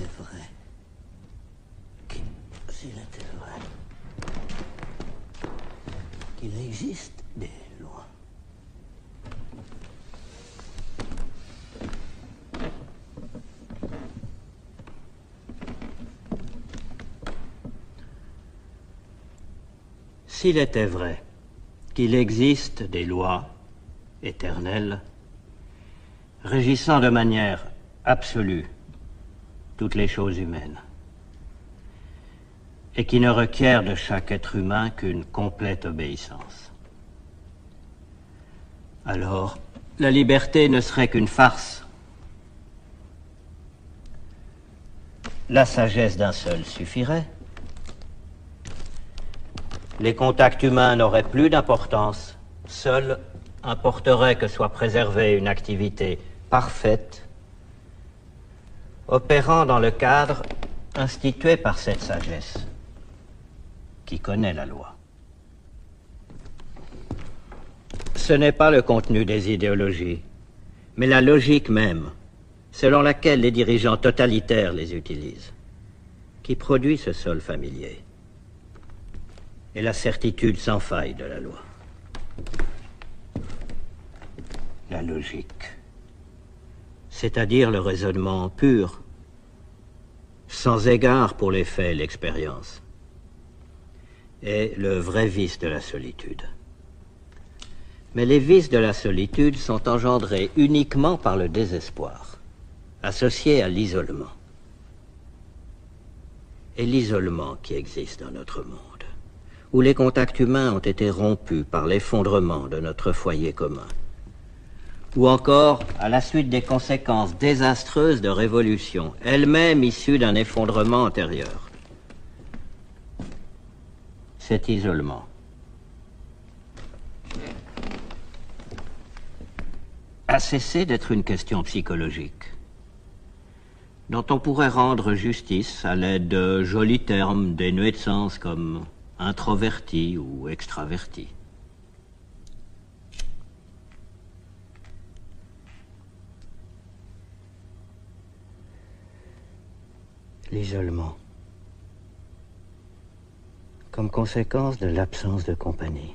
était vrai, qu'il existe des lois. S'il était vrai qu'il existe des lois éternelles régissant de manière absolue toutes les choses humaines et qui ne requièrent de chaque être humain qu'une complète obéissance, alors la liberté ne serait qu'une farce. La sagesse d'un seul suffirait. Les contacts humains n'auraient plus d'importance. Seul importerait que soit préservée une activité parfaite, opérant dans le cadre institué par cette sagesse, qui connaît la loi. Ce n'est pas le contenu des idéologies, mais la logique même, selon laquelle les dirigeants totalitaires les utilisent, qui produit ce sol familier et la certitude sans faille de la loi. La logique, c'est-à-dire le raisonnement pur, sans égard pour les faits et l'expérience, est le vrai vice de la solitude. Mais les vices de la solitude sont engendrés uniquement par le désespoir, associé à l'isolement. Et l'isolement qui existe dans notre monde, où les contacts humains ont été rompus par l'effondrement de notre foyer commun, ou encore à la suite des conséquences désastreuses de révolutions, elles-mêmes issues d'un effondrement antérieur. Cet isolement a cessé d'être une question psychologique, dont on pourrait rendre justice à l'aide de jolis termes dénués de sens comme introverti ou extraverti. L'isolement, comme conséquence de l'absence de compagnie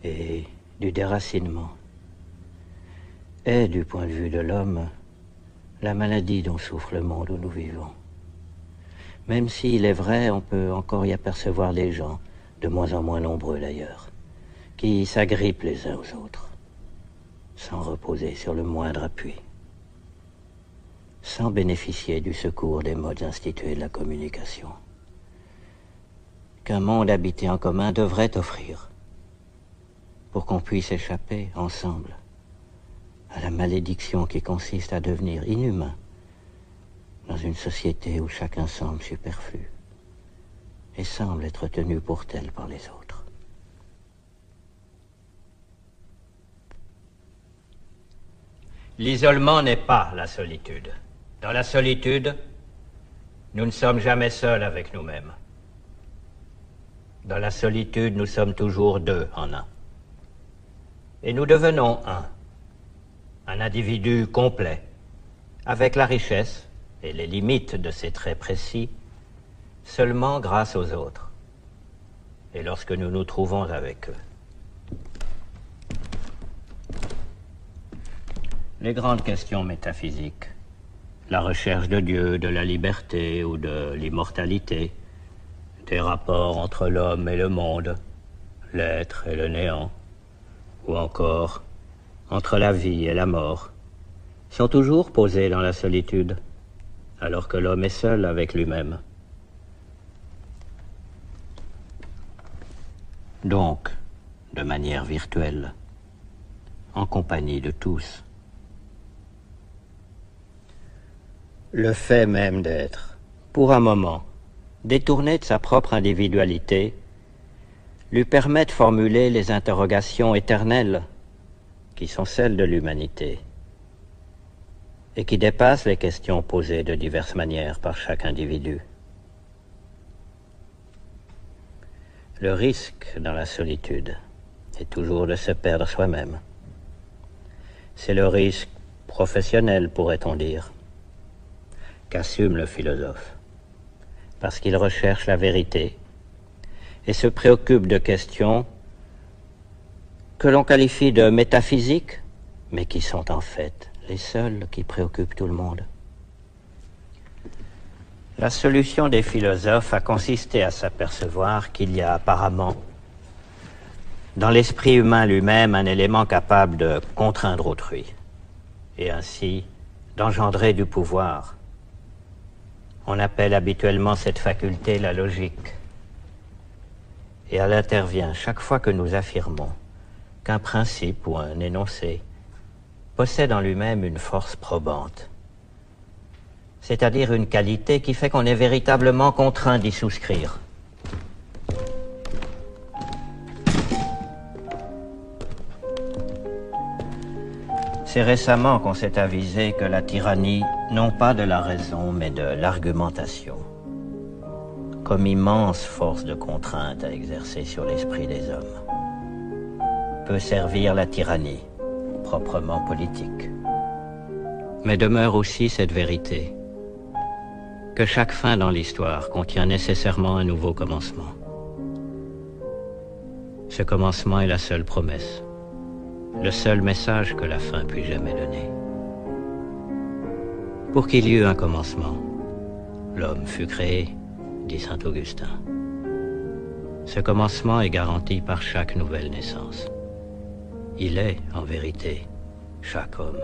et du déracinement, est, du point de vue de l'homme, la maladie dont souffre le monde où nous vivons. Même s'il est vrai, on peut encore y apercevoir des gens, de moins en moins nombreux d'ailleurs, qui s'agrippent les uns aux autres, sans reposer sur le moindre appui, sans bénéficier du secours des modes institués de la communication, qu'un monde habité en commun devrait offrir, pour qu'on puisse échapper ensemble à la malédiction qui consiste à devenir inhumain dans une société où chacun semble superflu et semble être tenu pour tel par les autres. L'isolement n'est pas la solitude. Dans la solitude, nous ne sommes jamais seuls avec nous-mêmes. Dans la solitude, nous sommes toujours deux en un. Et nous devenons un individu complet, avec la richesse et les limites de ses traits précis, seulement grâce aux autres, et lorsque nous nous trouvons avec eux. Les grandes questions métaphysiques, la recherche de Dieu, de la liberté ou de l'immortalité, des rapports entre l'homme et le monde, l'être et le néant, ou encore entre la vie et la mort, sont toujours posées dans la solitude, alors que l'homme est seul avec lui-même. Donc, de manière virtuelle, en compagnie de tous. Le fait même d'être, pour un moment, détourné de sa propre individualité, lui permet de formuler les interrogations éternelles qui sont celles de l'humanité et qui dépassent les questions posées de diverses manières par chaque individu. Le risque dans la solitude est toujours de se perdre soi-même. C'est le risque professionnel, pourrait-on dire. qu'assume le philosophe, parce qu'il recherche la vérité et se préoccupe de questions que l'on qualifie de métaphysiques, mais qui sont en fait les seules qui préoccupent tout le monde. La solution des philosophes a consisté à s'apercevoir qu'il y a apparemment dans l'esprit humain lui-même un élément capable de contraindre autrui, et ainsi d'engendrer du pouvoir. On appelle habituellement cette faculté la logique, et elle intervient chaque fois que nous affirmons qu'un principe ou un énoncé possède en lui-même une force probante, c'est-à-dire une qualité qui fait qu'on est véritablement contraint d'y souscrire. C'est récemment qu'on s'est avisé que la tyrannie, non pas de la raison, mais de l'argumentation, comme immense force de contrainte à exercer sur l'esprit des hommes, peut servir la tyrannie, proprement politique. Mais demeure aussi cette vérité, que chaque fin dans l'histoire contient nécessairement un nouveau commencement. Ce commencement est la seule promesse, le seul message que la fin puisse jamais donner. Pour qu'il y eût un commencement, l'homme fut créé, dit saint Augustin. Ce commencement est garanti par chaque nouvelle naissance. Il est, en vérité, chaque homme.